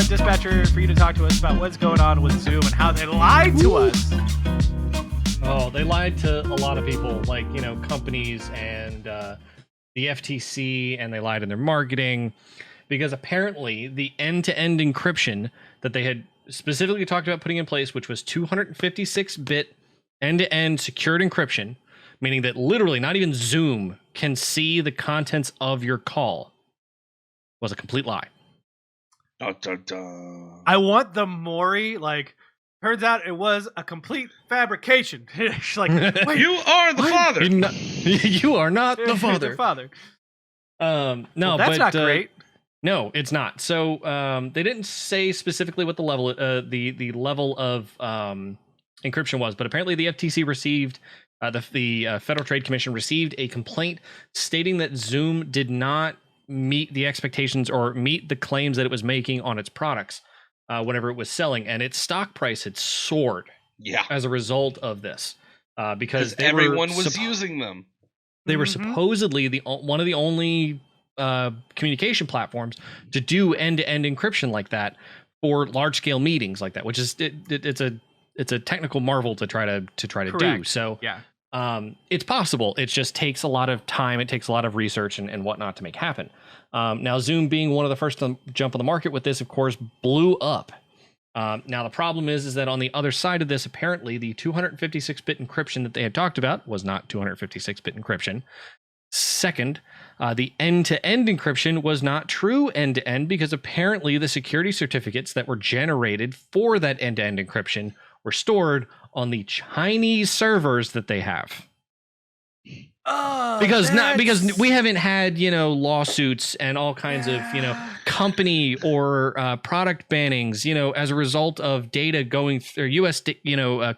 Dispatcher, for you to talk to us about what's going on with Zoom and how they lied to us. Oh, they lied to a lot of people, like, companies and the FTC, and they lied in their marketing, because apparently the end-to-end encryption that they had specifically talked about putting in place, which was 256-bit end-to-end secured encryption, meaning that literally not even Zoom can see the contents of your call, was a complete lie. Dun, dun, dun. I want the Maury, turns out it was a complete fabrication. She's like, wait, You are the father. You are not the father. The father. No, well, that's not great. No, it's not. So they didn't say specifically what the level, the level of encryption was, but apparently the FTC received, the Federal Trade Commission received a complaint stating that Zoom did not meet the expectations or meet the claims that it was making on its products whenever it was selling, and its stock price had soared. Yeah, as a result of this, because everyone was using them. They were supposedly one of the only communication platforms to do end-to-end encryption like that for large-scale meetings like that, which is it's a technical marvel to try to do. So yeah. It's possible. It just takes a lot of time. It takes a lot of research and whatnot to make happen. Now, Zoom being one of the first to jump on the market with this, of course, blew up. Now, the problem is that on the other side of this, apparently the 256-bit encryption that they had talked about was not 256-bit encryption. Second, the end-to-end encryption was not true end-to-end, because apparently the security certificates that were generated for that end-to-end encryption were stored on the Chinese servers that they have. Because we haven't had lawsuits and all kinds of company or product bannings as a result of data going through U.S.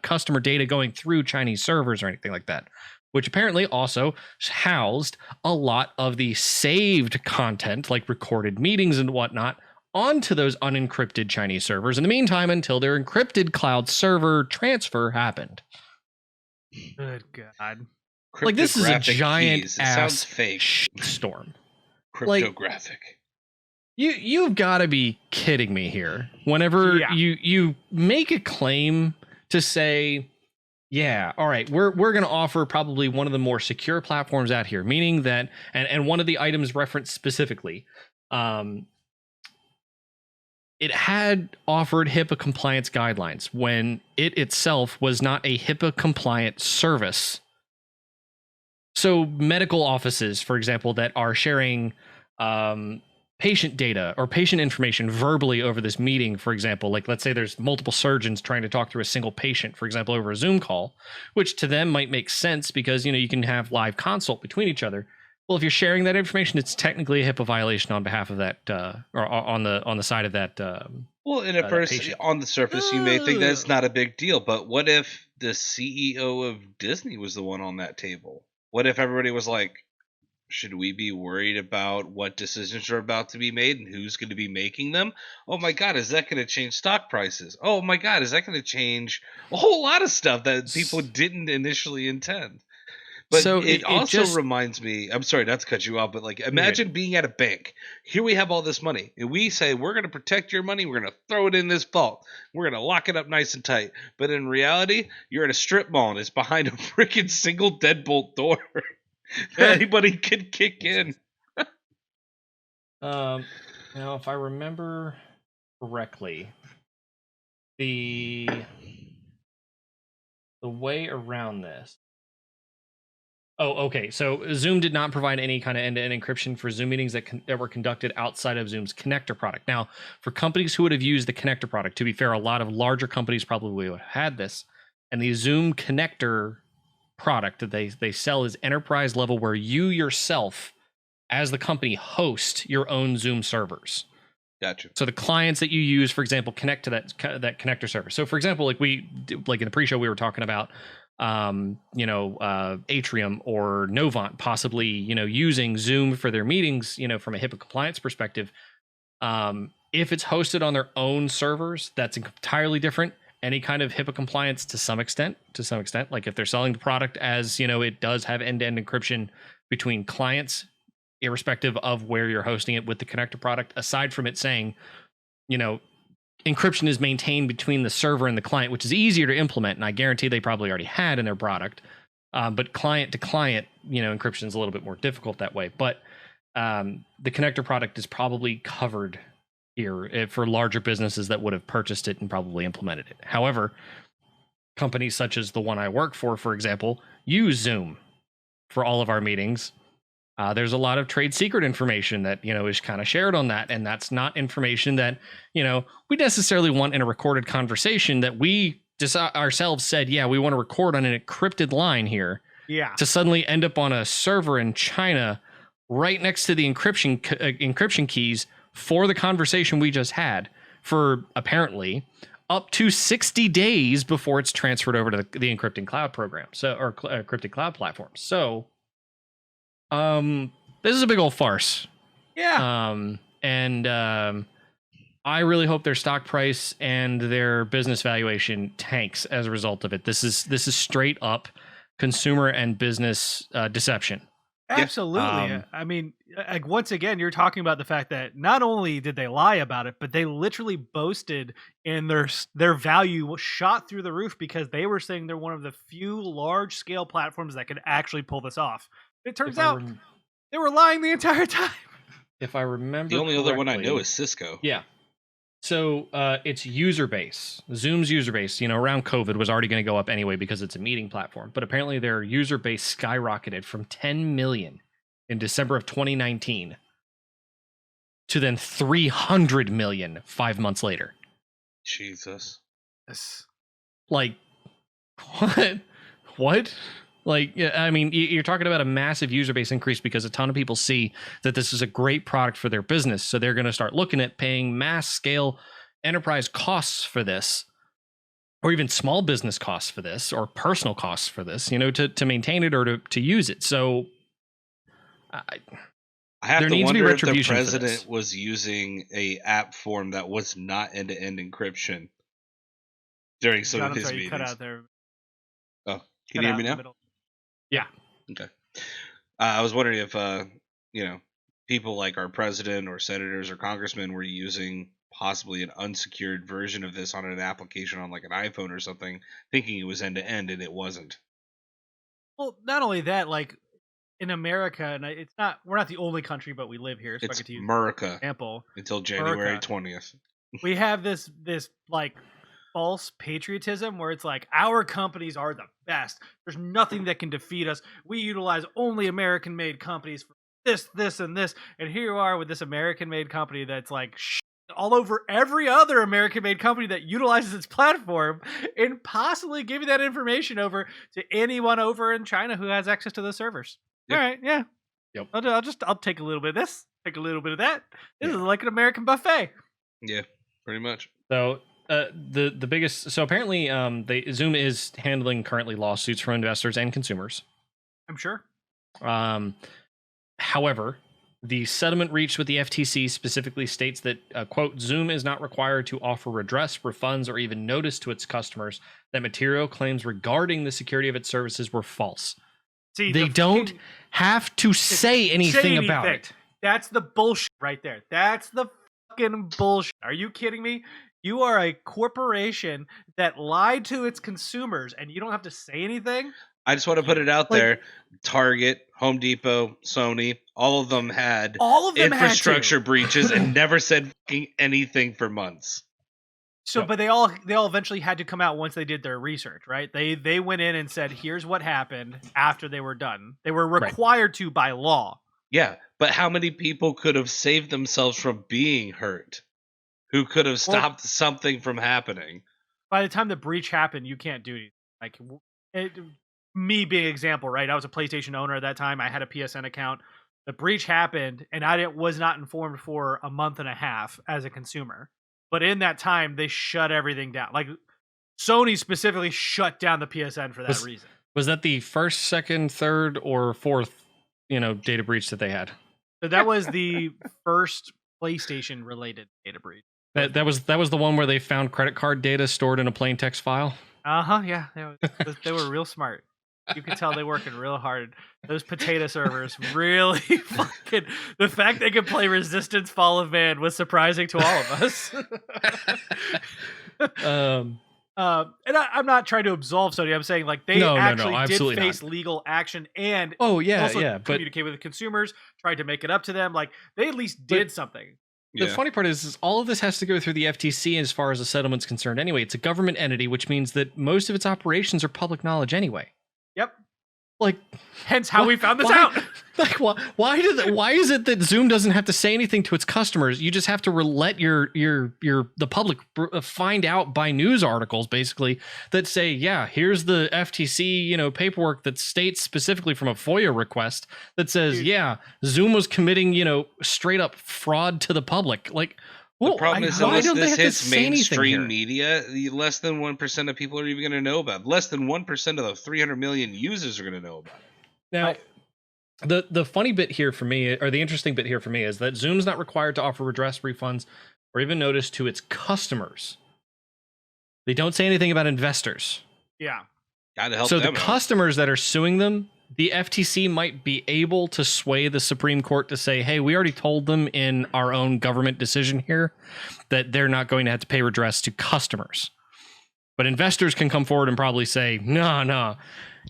Customer data going through Chinese servers or anything like that, which apparently also housed a lot of the saved content, like recorded meetings and whatnot, onto those unencrypted Chinese servers in the meantime until their encrypted cloud server transfer happened. Good God. Like, this is a giant ass fake storm. Cryptographic. You've got to be kidding me here. Whenever you make a claim to say, yeah, all right, we're going to offer probably one of the more secure platforms out here, meaning that, and one of the items referenced specifically, it had offered HIPAA compliance guidelines when it itself was not a HIPAA compliant service. So medical offices, for example, that are sharing patient data or patient information verbally over this meeting, for example, like let's say there's multiple surgeons trying to talk through a single patient, for example, over a Zoom call, which to them might make sense because, you can have live consult between each other. Well, if you're sharing that information, it's technically a HIPAA violation on behalf of that, or on the side of that. Well, and at first, on the surface, you may think that's not a big deal, but what if the CEO of Disney was the one on that table? What if everybody was like, should we be worried about what decisions are about to be made and who's going to be making them? Oh my God, is that going to change stock prices? Oh my God, is that going to change a whole lot of stuff that people didn't initially intend? But so it also reminds me, I'm sorry not to cut you off, but imagine being at a bank. Here we have all this money, and we say, we're going to protect your money. We're going to throw it in this vault. We're going to lock it up nice and tight. But in reality, you're at a strip mall, and it's behind a freaking single deadbolt door. Anybody could kick in. Now, if I remember correctly, the way around this. Oh, okay. So Zoom did not provide any kind of end-to-end encryption for Zoom meetings that were conducted outside of Zoom's connector product. Now, for companies who would have used the connector product, to be fair, a lot of larger companies probably would have had this. And the Zoom connector product that they sell is enterprise level, where you yourself, as the company, host your own Zoom servers. Gotcha. So the clients that you use, for example, connect to that connector server. So, for example, in the pre-show, we were talking about Atrium or Novant possibly, using Zoom for their meetings, from a HIPAA compliance perspective. If it's hosted on their own servers, that's entirely different. Any kind of HIPAA compliance to some extent, like if they're selling the product as, it does have end-to-end encryption between clients, irrespective of where you're hosting it with the connector product, aside from it saying, encryption is maintained between the server and the client, which is easier to implement, and I guarantee they probably already had in their product. But client to client, encryption is a little bit more difficult that way. But the connector product is probably covered here for larger businesses that would have purchased it and probably implemented it. However, companies such as the one I work for example, use Zoom for all of our meetings. There's a lot of trade secret information that, is kind of shared on that. And that's not information that, we necessarily want in a recorded conversation that we ourselves said, yeah, we want to record on an encrypted line here. Yeah. To suddenly end up on a server in China right next to the encryption keys for the conversation we just had for apparently up to 60 days before it's transferred over to the encrypting cloud program. Or encrypted cloud platform. So, this is a big old farce. Yeah. I really hope their stock price and their business valuation tanks as a result of it. This is straight up consumer and business deception. Absolutely. I mean, once again, you're talking about the fact that not only did they lie about it, but they literally boasted, and their value shot through the roof because they were saying they're one of the few large scale platforms that could actually pull this off. It turns out they were lying the entire time. If I remember, the only other one I know is Cisco. Yeah. So its user base, Zoom's user base, around COVID was already going to go up anyway because it's a meeting platform. But apparently their user base skyrocketed from 10 million in December of 2019 to then 300 million 5 months later. Jesus. Like, what? Like, I mean, you're talking about a massive user base increase because a ton of people see that this is a great product for their business. So they're going to start looking at paying mass scale enterprise costs for this, or even small business costs for this, or personal costs for this, to maintain it or to use it. So I have there to needs to be wonder if the retribution for president this. was using a app form that was not end-to-end encryption during some of his meetings. Cut out there. Oh, can you hear me now? Yeah. Okay. I was wondering if, people like our president or senators or congressmen were using possibly an unsecured version of this on an application on like an iPhone or something, thinking it was end to end, and it wasn't. Well, not only that, like in America, and we're not the only country, but we live here. So it's I get to use America example until January 20th. We have this like false patriotism where it's like our companies are the best. There's nothing that can defeat us. We utilize only American-made companies for this, and this. And here you are with this American-made company that's like all over every other American-made company that utilizes its platform, and possibly giving that information over to anyone over in China who has access to those servers. Yep. All right, yeah. Yep. I'll take a little bit of this, take a little bit of that. This is like an American buffet. Yeah, pretty much. So the biggest, so apparently Zoom is handling currently lawsuits from investors and consumers. I'm sure. However, the settlement reached with the FTC specifically states that, quote, Zoom is not required to offer redress, refunds, or even notice to its customers that material claims regarding the security of its services were false. See, they don't have to say anything about it. That's the bullshit right there. That's the fucking bullshit. Are you kidding me? You are a corporation that lied to its consumers, and you don't have to say anything? I just want to put it out there. Target, Home Depot, Sony, all of them had infrastructure breaches and never said anything for months. So, but they all eventually had to come out once they did their research, right? They went in and said, here's what happened after they were done. They were required to by law. Yeah, but how many people could have saved themselves from being hurt? Who could have stopped something from happening? By the time the breach happened, you can't do anything. Like, me being an example, right? I was a PlayStation owner at that time. I had a PSN account. The breach happened, and I was not informed for a month and a half as a consumer. But in that time, they shut everything down. Like, Sony specifically shut down the PSN for that reason. Was that the first, second, third, or fourth, data breach that they had? So that was the first PlayStation-related data breach. That was the one where they found credit card data stored in a plain text file? Uh-huh, yeah. They were real smart. You can tell they're working real hard. Those potato servers really fucking. The fact they can play Resistance Fall of Man was surprising to all of us. And I'm not trying to absolve Sony. I'm saying like they did face legal action and but communicate with the consumers, tried to make it up to them. Like they at least did something. The funny part is all of this has to go through the FTC as far as the settlement's concerned. Anyway, it's a government entity, which means that most of its operations are public knowledge anyway. Yep. Like, hence how we found this out. Like, why is it that Zoom doesn't have to say anything to its customers? You just have to let the public find out by news articles, basically, that say, yeah, here's the FTC, paperwork that states specifically from a FOIA request that says, Zoom was committing, straight up fraud to the public. Like, the problem is unless this hits mainstream media, less than 1% of people are even going to know about it. Less than 1% of the 300 million users are going to know about it. Now, the funny bit here for me, or the interesting bit here for me, is that Zoom's not required to offer redress, refunds, or even notice to its customers. They don't say anything about investors. Yeah. Gotta help them. So the customers that are suing them, the FTC might be able to sway the Supreme Court to say, hey, we already told them in our own government decision here that they're not going to have to pay redress to customers. But investors can come forward and probably say, no,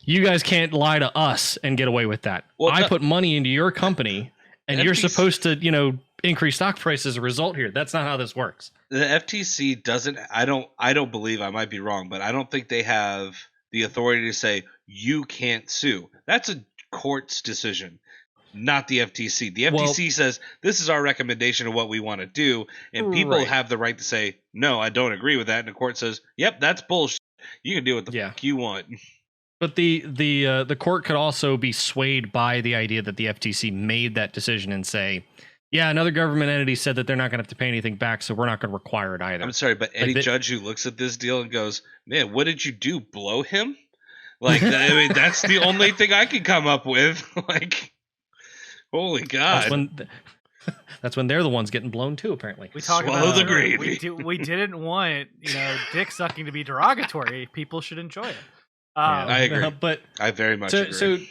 you guys can't lie to us and get away with that. Well, I put money into your company and you're supposed to, increase stock price as a result here. That's not how this works. The FTC doesn't, I don't believe, I might be wrong, but I don't think they have the authority to say you can't sue. That's a court's decision, not the FTC. The FTC says this is our recommendation of what we want to do, and people have the right to say, no, I don't agree with that. And the court says, yep, that's bullshit. You can do what the fuck you want. But the court could also be swayed by the idea that the FTC made that decision and say, yeah, another government entity said that they're not going to have to pay anything back, so we're not going to require it either. I'm sorry, but any judge who looks at this deal and goes, man, what did you do? Blow him? Like, I mean, that's the only thing I can come up with. Like, holy God. That's when they're the ones getting blown too, apparently. We talk about the gravy. We didn't want, dick sucking to be derogatory. People should enjoy it. I agree. But I very much agree.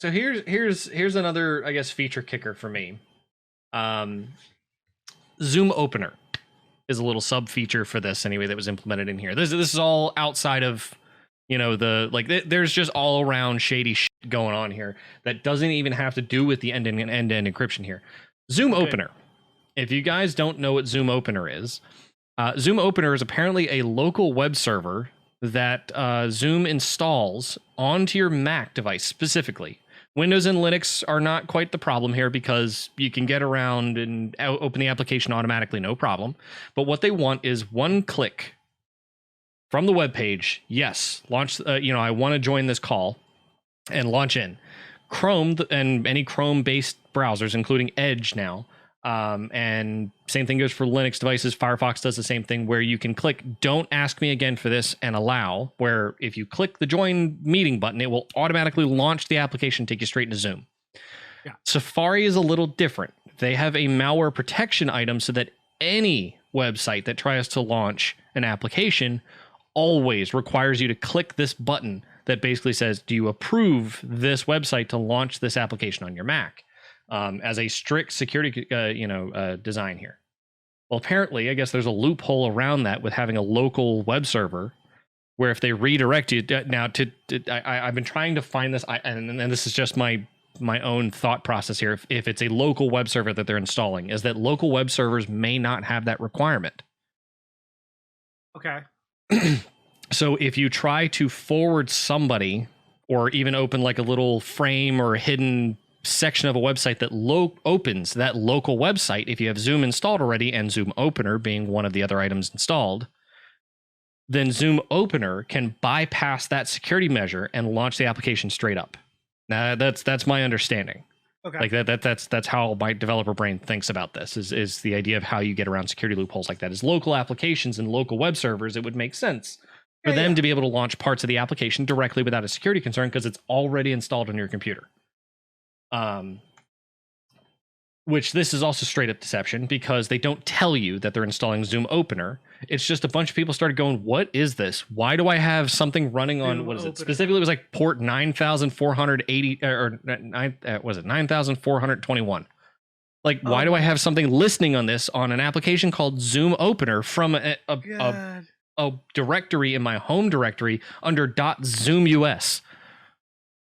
So here's another, I guess, feature kicker for me. Zoom Opener is a little sub feature for this anyway that was implemented in here. This is all outside of there's just all around shady shit going on here that doesn't even have to do with the end-to-end encryption here. Zoom Opener. If you guys don't know what Zoom Opener is apparently a local web server that Zoom installs onto your Mac device specifically. Windows and Linux are not quite the problem here because you can get around and open the application automatically, no problem. But what they want is one click from the web page. Yes, launch. I want to join this call and launch in Chrome and any Chrome-based browsers, including Edge now. And same thing goes for Linux devices. Firefox does the same thing where you can click don't ask me again for this and allow, where if you click the join meeting button, it will automatically launch the application, take you straight into Zoom. Yeah. Safari is a little different. They have a malware protection item so that any website that tries to launch an application always requires you to click this button that basically says, do you approve this website to launch this application on your Mac? As a strict security, design here. Well, apparently, I guess there's a loophole around that with having a local web server, where if they redirect you now I've been trying to find this, and this is just my own thought process here. If it's a local web server that they're installing, is that local web servers may not have that requirement. Okay. So if you try to forward somebody, or even open like a little frame or a hidden section of a website that opens that local website, if you have Zoom installed already and Zoom Opener being one of the other items installed, then Zoom Opener can bypass that security measure and launch the application straight up. Now that's my understanding. Okay. Like that's how my developer brain thinks about this is the idea of how you get around security loopholes like that. Is local applications and local web servers, it would make sense for them to be able to launch parts of the application directly without a security concern because it's already installed on your computer. which this is also straight up deception because they don't tell you that they're installing Zoom Opener. It's just a bunch of people started going, what is this? Why do I have something running on, Zoom what is it? Opener. Specifically, it was like port 9,480 or 9,421. Like, why do I have something listening on this on an application called Zoom Opener from a directory in my home directory under .zoom.us?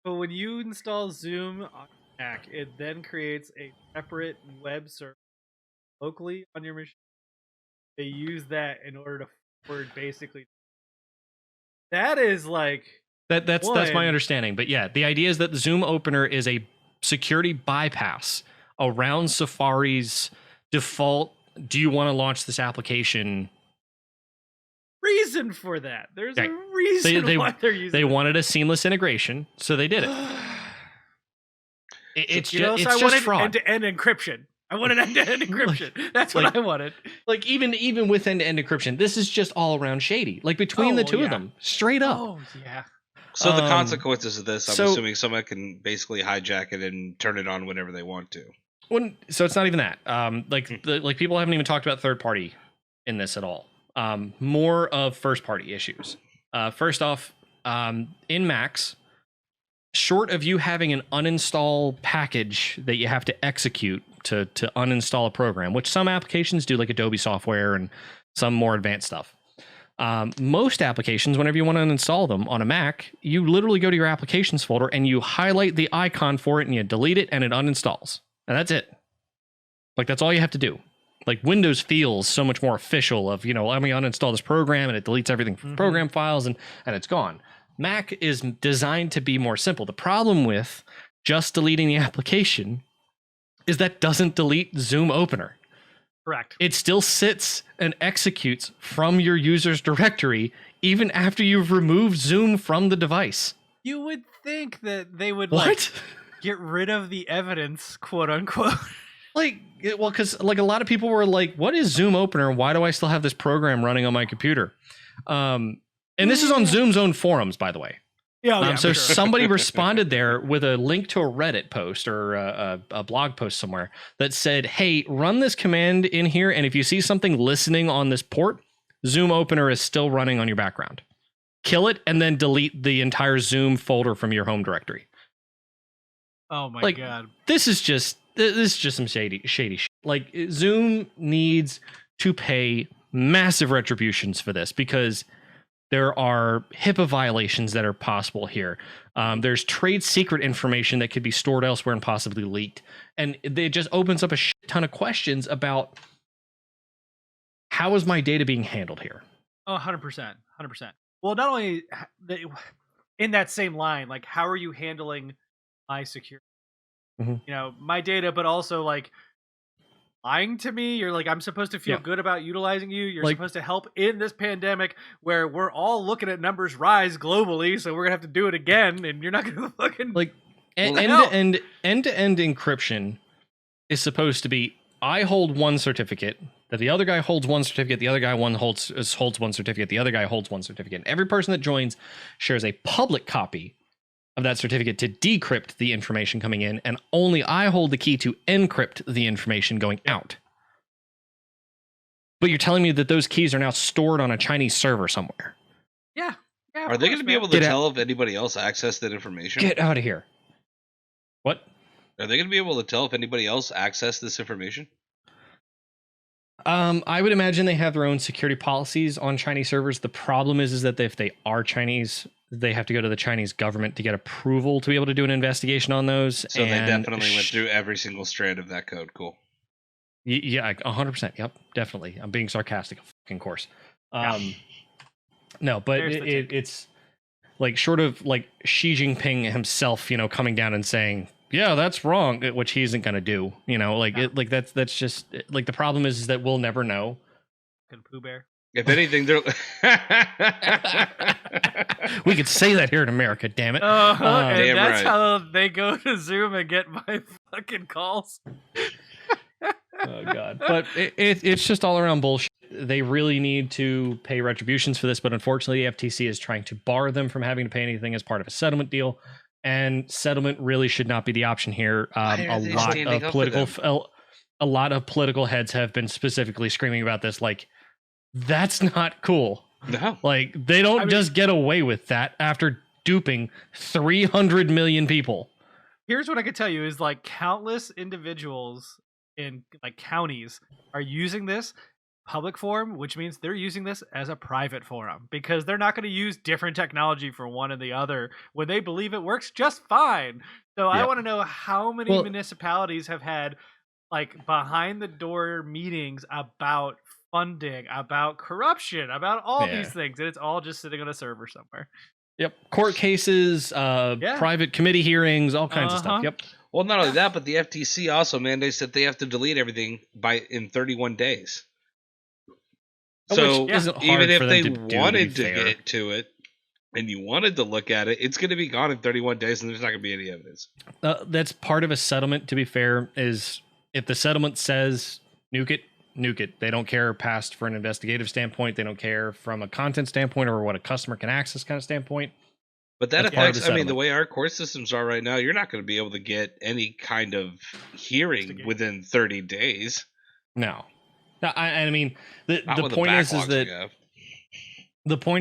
But when you install Zoom on Mac, it then creates a separate web server locally on your machine. They use that in order to forward basically. That is like that's my understanding. But yeah, the idea is that the Zoom Opener is a security bypass around Safari's default. Do you want to launch this application? Reason for that. There's Okay. a reason why they're using. They wanted a seamless integration, so they did it. It's just fraud. End-to-end encryption. I wanted end-to-end encryption. That's what I wanted. Like even with end-to-end encryption, this is just all around shady. Like between the two of them, straight up. Oh yeah. So the consequences of this, I'm assuming someone can basically hijack it and turn it on whenever they want to. So it's not even that. Like people haven't even talked about third party in this at all. More of first party issues. First off, in Macs, short of you having an uninstall package that you have to execute to uninstall a program, which some applications do, like Adobe software and some more advanced stuff. Most applications, whenever you want to uninstall them on a Mac, you literally go to your applications folder and you highlight the icon for it and you delete it and it uninstalls. And that's it. Like, that's all you have to do. Like, Windows feels so much more official of, let me uninstall this program and it deletes everything from program files and it's gone. Mac is designed to be more simple. The problem with just deleting the application is that doesn't delete Zoom Opener. Correct. It still sits and executes from your user's directory even after you've removed Zoom from the device. You would think that they would get rid of the evidence, quote unquote. Because a lot of people were like, what is Zoom Opener? Why do I still have this program running on my computer? And this is on Zoom's own forums, by the way. So somebody responded there with a link to a Reddit post or a blog post somewhere that said, hey, run this command in here. And if you see something listening on this port, Zoom Opener is still running on your background. Kill it and then delete the entire Zoom folder from your home directory. Oh my God. This is just some shady shit. Like, Zoom needs to pay massive retributions for this because there are HIPAA violations that are possible here. There's trade secret information that could be stored elsewhere and possibly leaked. And it just opens up a shit ton of questions about how is my data being handled here? Oh, 100%. 100%. Well, not only in that same line, like, how are you handling my security? My data, but also like lying to me. You're like, I'm supposed to feel good about utilizing you. You're supposed to help in this pandemic where we're all looking at numbers rise globally, so we're gonna have to do it again, and you're not gonna fucking end-to-end encryption is supposed to be, I hold one certificate, that the other guy holds one certificate, the other guy holds one certificate, the other guy holds one certificate. And every person that joins shares a public copy of that certificate to decrypt the information coming in, and only I hold the key to encrypt the information going out. But you're telling me that those keys are now stored on a Chinese server somewhere? Yeah. Are they going to be able to tell if anybody else accessed that information? Get out of here. What? Are they going to be able to tell if anybody else accessed this information? I would imagine they have their own security policies on Chinese servers. The problem is that if they are Chinese, they have to go to the Chinese government to get approval to be able to do an investigation on those. So they definitely went through every single strand of that code. Cool. Yeah, 100%. Yep, definitely. I'm being sarcastic, of course. No, but it's like, short of like Xi Jinping himself, coming down and saying, yeah, that's wrong, which he isn't going to do, that's just like, the problem is that we'll never know. Pooh Bear. If anything, they're we could say that here in America, damn it. And that's how they go to Zoom and get my fucking calls. Oh God. But it's just all around bullshit. They really need to pay retributions for this, but unfortunately the FTC is trying to bar them from having to pay anything as part of a settlement deal. And settlement really should not be the option here. A lot of political a lot of political heads have been specifically screaming about this. Like, that's not cool. No. Like, they don't just get away with that after duping 300 million people. Here's what I can tell you is like countless individuals in like counties are using this public forum, which means they're using this as a private forum because they're not going to use different technology for one and the other when they believe it works just fine. So I want to know how many municipalities have had like behind the door meetings about funding, about corruption, about all these things, and it's all just sitting on a server somewhere. Yep. Court cases, private committee hearings, all kinds of stuff. Yep. Well, not only that, but the FTC also mandates that they have to delete everything in 31 days. So even if they wanted to get to it and you wanted to look at it, it's going to be gone in 31 days and there's not going to be any evidence. That's part of a settlement, to be fair, is if the settlement says nuke it. They don't care past for an investigative standpoint. They don't care from a content standpoint or what a customer can access kind of standpoint. But that affects, I mean, the way our court systems are right now, you're not going to be able to get any kind of hearing within 30 days. No. I mean, the point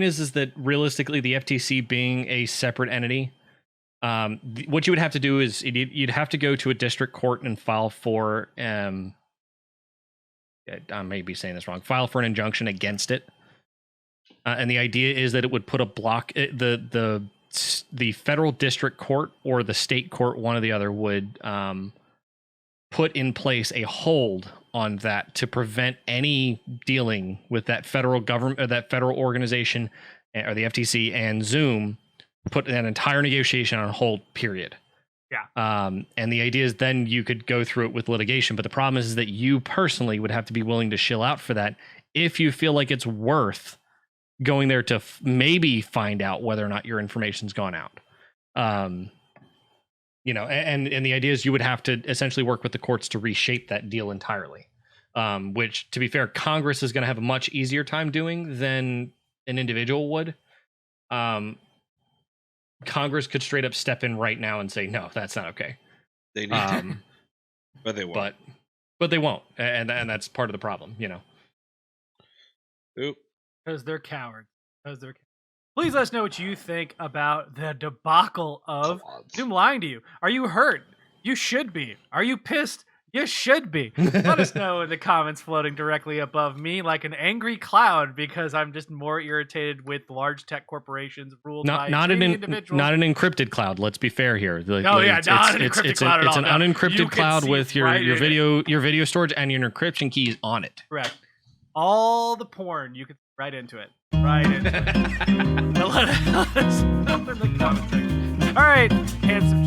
is that realistically, the FTC being a separate entity, what you would have to do is you'd have to go to a district court and file for, I may be saying this wrong, file for an injunction against it. And the idea is that it would put a block, the federal district court or the state court, one or the other, would put in place a hold on that to prevent any dealing with that federal government or that federal organization or the FTC and Zoom, put that entire negotiation on hold, period. Yeah. And the idea is then you could go through it with litigation, but the problem is that you personally would have to be willing to shill out for that if you feel like it's worth going there to maybe find out whether or not your information's gone out. You know, and the idea is you would have to essentially work with the courts to reshape that deal entirely, which, to be fair, Congress is going to have a much easier time doing than an individual would. Congress could straight up step in right now and say, no, that's not okay. They need but they won't. But they won't, and that's part of the problem, you know. Oop. Because they're cowards. Please let us know what you think about the debacle of Zoom lying to you. Are you hurt? You should be. Are you pissed? You should be. Let us know in the comments floating directly above me like an angry cloud because I'm just more irritated with large tech corporations ruled by individuals. Not an encrypted cloud. Let's be fair here. Not an encrypted cloud at all. It's an unencrypted cloud with your video storage and your encryption keys on it. Correct. All the porn you can right into it. Right into it. Let us know in the comments section. All right, handsome